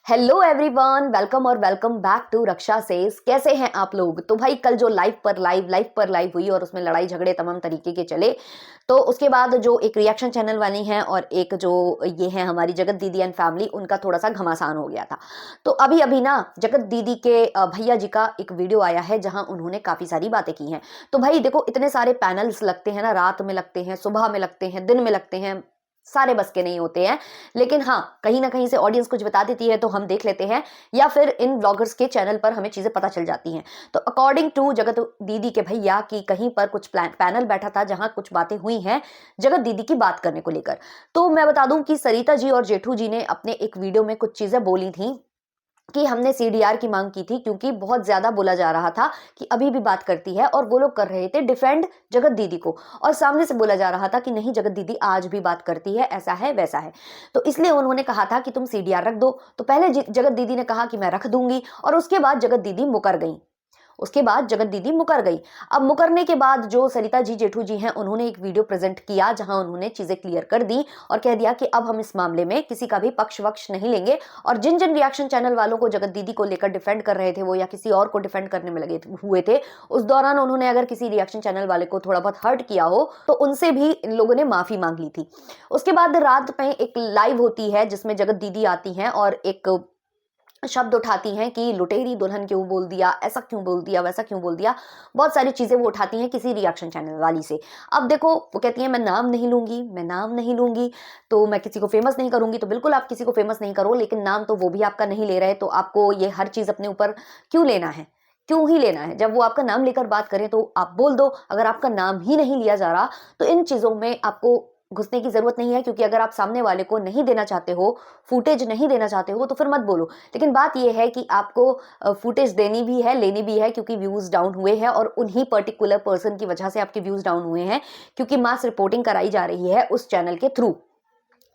Hello everyone, welcome और welcome back to Raksha says. कैसे हैं आप लोग? तो भाई कल जो लाइव हुई और उसमें लड़ाई झगड़े तमाम तरीके के चले, तो उसके बाद जो एक रिएक्शन चैनल वाली हैं और एक जो ये हैं हमारी जगत दीदी एंड फैमिली, उनका थोड़ा सा घमासान हो गया था। तो अभी अभी ना जगत दीदी के भैया जी का एक वीडियो आया है जहां उन्होंने काफी सारी बातें की हैं। तो भाई देखो, इतने सारे पैनल्स लगते हैं ना, रात में लगते हैं, सुबह में लगते हैं, दिन में लगते हैं, सारे बस के नहीं होते हैं। लेकिन हाँ, कहीं ना कहीं से ऑडियंस कुछ बता देती है तो हम देख लेते हैं, या फिर इन ब्लॉगर्स के चैनल पर हमें चीजें पता चल जाती हैं। तो अकॉर्डिंग टू जगत दीदी के भैया की कहीं पर कुछ पैनल बैठा था जहां कुछ बातें हुई हैं जगत दीदी की बात करने को लेकर। तो मैं बता दूं कि सरिता जी और जेठू जी ने अपने एक वीडियो में कुछ चीजें बोली थी कि हमने सीडीआर की मांग की थी, क्योंकि बहुत ज्यादा बोला जा रहा था कि अभी भी बात करती है, और वो लोग कर रहे थे डिफेंड जगत दीदी को, और सामने से बोला जा रहा था कि नहीं, जगत दीदी आज भी बात करती है, ऐसा है वैसा है। तो इसलिए उन्होंने कहा था कि तुम सीडीआर रख दो। तो पहले जगत दीदी ने कहा कि मैं रख दूंगी, और उसके बाद जगत दीदी मुकर गई। अब मुकरने के बाद जो सरिता जी जेठू जी हैं, उन्होंने एक वीडियो प्रेजेंट किया जहां उन्होंने चीजें क्लियर कर दी और कह दिया कि अब हम इस मामले में किसी का भी पक्ष वक्ष नहीं लेंगे। और जिन जिन रिएक्शन चैनल वालों को जगत दीदी को लेकर डिफेंड कर रहे थे वो, या किसी और को डिफेंड करने में लगे हुए थे, उस दौरान उन्होंने अगर किसी रिएक्शन चैनल वाले को थोड़ा बहुत हर्ट किया हो तो उनसे भी इन लोगों ने माफी मांग ली थी। उसके बाद रात में एक लाइव होती है जिसमें जगत दीदी आती हैं और एक शब्द उठाती हैं कि लुटेरी दुल्हन क्यों बोल दिया, ऐसा क्यों बोल दिया, वैसा क्यों बोल दिया। बहुत सारी चीजें वो उठाती हैं किसी रिएक्शन चैनल वाली से। अब देखो, वो कहती हैं मैं नाम नहीं लूंगी, तो मैं किसी को फेमस नहीं करूंगी। तो बिल्कुल आप किसी को फेमस नहीं करो, लेकिन नाम तो वो भी आपका नहीं ले रहे, तो आपको ये हर चीज अपने ऊपर क्यों लेना है? क्यों ही लेना है? जब वो आपका नाम लेकर बात करें तो आप बोल दो। अगर आपका नाम ही नहीं लिया जा रहा तो इन चीजों में आपको घुसने की जरूरत नहीं है, क्योंकि अगर आप सामने वाले को नहीं देना चाहते हो, फुटेज नहीं देना चाहते हो, तो फिर मत बोलो। लेकिन बात यह है कि आपको फुटेज देनी भी है, लेनी भी है, क्योंकि व्यूज डाउन हुए हैं और उन्हीं पर्टिकुलर पर्सन की वजह से आपके व्यूज डाउन हुए हैं, क्योंकि मास रिपोर्टिंग कराई जा रही है उस चैनल के थ्रू।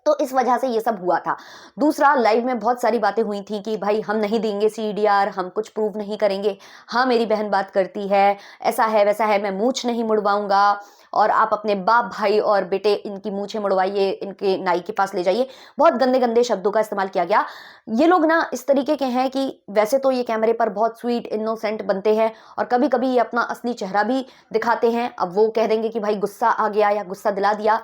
तो इस वजह से ये सब हुआ था। दूसरा, लाइव में बहुत सारी बातें हुई थी कि भाई हम नहीं देंगे सीडीआर, हम कुछ प्रूव नहीं करेंगे, हाँ मेरी बहन बात करती है, ऐसा है वैसा है, मैं मूंछ नहीं मुड़वाऊंगा, और आप अपने बाप भाई और बेटे इनकी मूंछें मुड़वाइए, इनके नाई के पास ले जाइए। बहुत गंदे गंदे शब्दों का इस्तेमाल किया गया। ये लोग ना इस तरीके के हैं कि वैसे तो ये कैमरे पर बहुत स्वीट इनोसेंट बनते हैं, और कभी कभी ये अपना असली चेहरा भी दिखाते हैं। अब वो कह देंगे कि भाई गुस्सा आ गया या गुस्सा दिला दिया,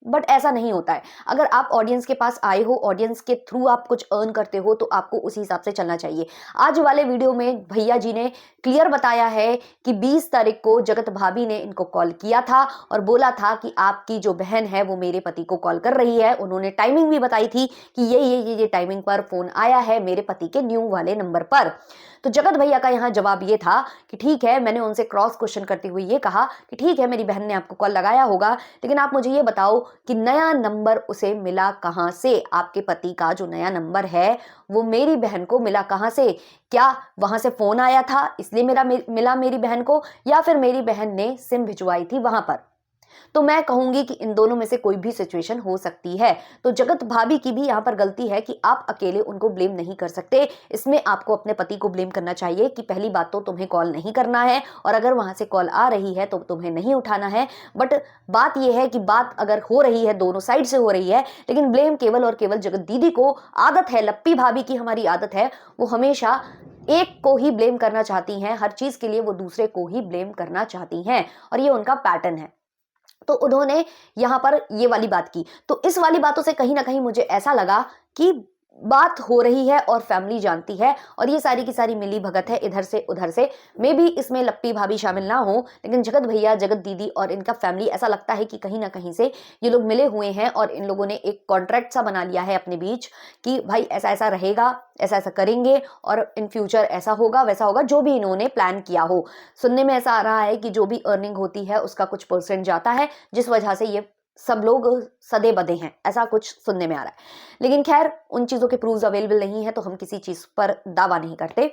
बट ऐसा नहीं होता है। अगर आप ऑडियंस के पास आए हो, ऑडियंस के थ्रू आप कुछ अर्न करते हो, तो आपको उसी हिसाब से चलना चाहिए। आज वाले वीडियो में भैया जी ने क्लियर बताया है कि 20 तारीख को जगत भाभी ने इनको कॉल किया था और बोला था कि आपकी जो बहन है वो मेरे पति को कॉल कर रही है। उन्होंने टाइमिंग भी बताई थी कि ये टाइमिंग पर फोन आया है मेरे पति के न्यू वाले नंबर पर। तो जगत भैया का यहाँ जवाब ये था कि ठीक है, मैंने उनसे क्रॉस क्वेश्चन करते हुए ये कहा कि ठीक है, मेरी बहन ने आपको कॉल लगाया होगा, लेकिन आप मुझे ये बताओ कि नया नंबर उसे मिला कहां से? आपके पति का जो नया नंबर है वो मेरी बहन को मिला कहां से? क्या वहां से फोन आया था इसलिए मिला मेरी बहन को, या फिर मेरी बहन ने सिम भिजवाई थी वहां पर? तो मैं कहूंगी कि इन दोनों में से कोई भी सिचुएशन हो सकती है। तो जगत भाभी की भी यहाँ पर गलती है कि आप अकेले उनको ब्लेम नहीं कर सकते। इसमें आपको अपने पति को ब्लेम करना चाहिए कि पहली बात तो तुम्हें कॉल नहीं करना है, और अगर वहां से कॉल आ रही है तो तुम्हें नहीं उठाना है। बट बात यह है कि बात अगर हो रही है, दोनों साइड से हो रही है, लेकिन ब्लेम केवल और केवल जगत दीदी को। आदत है, लप्पी भाभी की हमारी आदत है, वो हमेशा एक को ही ब्लेम करना चाहती हैं, हर चीज के लिए वो दूसरे को ही ब्लेम करना चाहती हैं, और ये उनका पैटर्न है। तो उन्होंने यहां पर ये वाली बात की। तो इस वाली बातों से कहीं ना कहीं मुझे ऐसा लगा कि बात हो रही है और फैमिली जानती है, और ये सारी की सारी मिली भगत है इधर से उधर से। मे भी इसमें लप्पी भाभी शामिल ना हो, लेकिन जगत भैया, जगत दीदी और इनका फैमिली, ऐसा लगता है कि कहीं ना कहीं से ये लोग मिले हुए हैं, और इन लोगों ने एक कॉन्ट्रैक्ट सा बना लिया है अपने बीच कि भाई ऐसा ऐसा रहेगा, ऐसा ऐसा करेंगे, और इन फ्यूचर ऐसा होगा वैसा होगा, जो भी इन्होंने प्लान किया हो। सुनने में ऐसा आ रहा है कि जो भी अर्निंग होती है उसका कुछ परसेंट जाता है, जिस वजह से ये सब लोग सदे बदे हैं, ऐसा कुछ सुनने में आ रहा है। लेकिन खैर, उन चीजों के प्रूफ अवेलेबल नहीं है, तो हम किसी चीज पर दावा नहीं करते।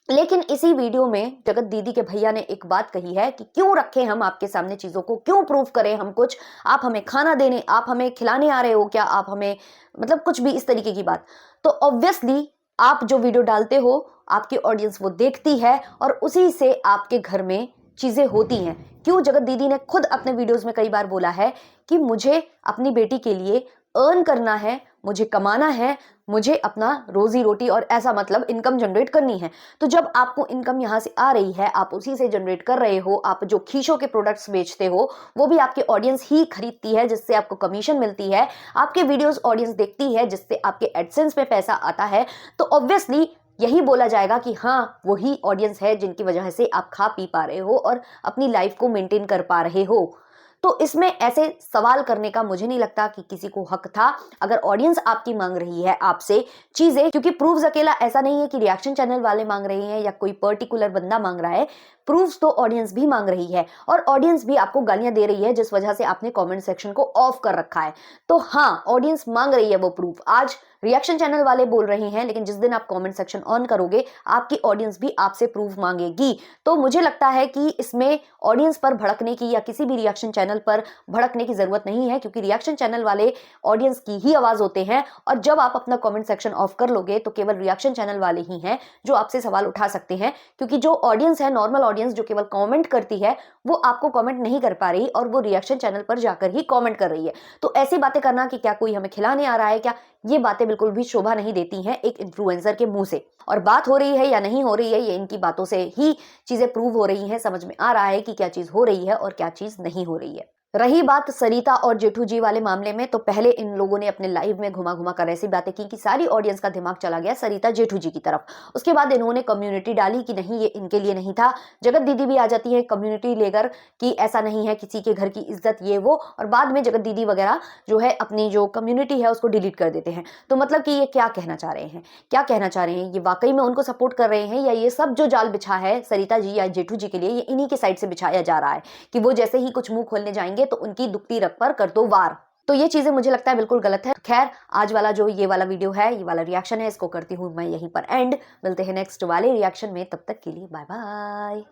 लेकिन इसी वीडियो में जगत दीदी के भैया ने एक बात कही है कि क्यों रखें हम आपके सामने चीजों को, क्यों प्रूफ करें हम कुछ? आप हमें खाना देने, आप हमें खिलाने आ रहे हो क्या? आप हमें मतलब कुछ भी इस तरीके की बात। तो ऑब्वियसली आप जो वीडियो डालते हो, आपकी ऑडियंस वो देखती है, और उसी से आपके घर में चीजें होती हैं। क्यों? जगत दीदी ने खुद अपने वीडियोस में कई बार बोला है कि मुझे अपनी बेटी के लिए अर्न करना है, मुझे कमाना है, मुझे अपना रोजी रोटी और ऐसा मतलब इनकम जनरेट करनी है। तो जब आपको इनकम यहाँ से आ रही है, आप उसी से जनरेट कर रहे हो, आप जो खीशो के प्रोडक्ट्स बेचते हो वो भी आपकी ऑडियंस ही खरीदती है, जिससे आपको कमीशन मिलती है, आपके वीडियोस ऑडियंस देखती है, जिससे आपके एडसेंस में पैसा आता है, तो ऑब्वियसली यही बोला जाएगा कि हाँ, वही ऑडियंस है जिनकी वजह से आप खा पी पा रहे हो और अपनी लाइफ को मेंटेन कर पा रहे हो। तो इसमें ऐसे सवाल करने का मुझे नहीं लगता कि किसी को हक था। अगर ऑडियंस आपकी मांग रही है आपसे चीजें, क्योंकि प्रूफ्स अकेला ऐसा नहीं है कि रिएक्शन चैनल वाले मांग रहे हैं या कोई पर्टिकुलर बंदा मांग रहा है, प्रूफ्स तो ऑडियंस भी मांग रही है और ऑडियंस भी आपको गालियां दे रही है, जिस वजह से आपने कमेंट सेक्शन को ऑफ कर रखा है। तो हाँ, ऑडियंस मांग रही है वो प्रूफ। आज रिएक्शन चैनल वाले बोल रहे हैं, लेकिन जिस दिन आप कमेंट सेक्शन ऑन करोगे आपकी ऑडियंस भी आपसे प्रूफ मांगेगी। तो मुझे लगता है कि इसमें ऑडियंस पर भड़कने की या किसी भी रिएक्शन चैनल पर भड़कने की जरूरत नहीं है, क्योंकि रिएक्शन चैनल वाले ऑडियंस की ही आवाज होते हैं। और जब आप अपना कमेंट सेक्शन ऑफ कर लोगे तो केवल रिएक्शन चैनल वाले ही हैं जो आपसे सवाल उठा सकते हैं, क्योंकि जो ऑडियंस है, नॉर्मल ऑडियंस जो केवल कमेंट करती है, वो आपको कमेंट नहीं कर पा रही और वो रिएक्शन चैनल पर जाकर ही कमेंट कर रही है। तो ऐसी बातें करना कि क्या कोई हमें खिलाने आ रहा है क्या, ये बातें बिल्कुल भी शोभा नहीं देती हैं एक इन्फ्लुएंसर के मुंह से। और बात हो रही है या नहीं हो रही है, ये इनकी बातों से ही चीजें प्रूव हो रही हैं, समझ में आ रहा है कि क्या चीज हो रही है और क्या चीज नहीं हो रही है। रही बात सरिता और जेठू जी वाले मामले में, तो पहले इन लोगों ने अपने लाइव में घुमा घुमा कर ऐसी बातें की कि सारी ऑडियंस का दिमाग चला गया सरिता जेठू जी की तरफ। उसके बाद इन्होंने कम्युनिटी डाली कि नहीं, ये इनके लिए नहीं था। जगत दीदी भी आ जाती है कम्युनिटी लेकर कि ऐसा नहीं है, किसी के घर की इज्जत ये वो, और बाद में जगत दीदी वगैरह जो है अपनी जो कम्युनिटी है उसको डिलीट कर देते हैं। तो मतलब कि ये क्या कहना चाह रहे हैं, क्या कहना चाह रहे हैं, ये वाकई में उनको सपोर्ट कर रहे हैं या ये सब जो जाल बिछा है सरिता जी या जेठू जी के लिए, ये इन्हीं के साइड से बिछाया जा रहा है कि वो जैसे ही कुछ मुंह खोलने जाएंगे तो उनकी दुखती रग पर कर दो वार। तो ये चीजें मुझे लगता है बिल्कुल गलत है। खैर, आज वाला जो ये वाला वीडियो है, ये वाला रिएक्शन है, इसको करती हूँ मैं यहीं पर एंड। मिलते हैं नेक्स्ट वाले रिएक्शन में, तब तक के लिए बाय बाय।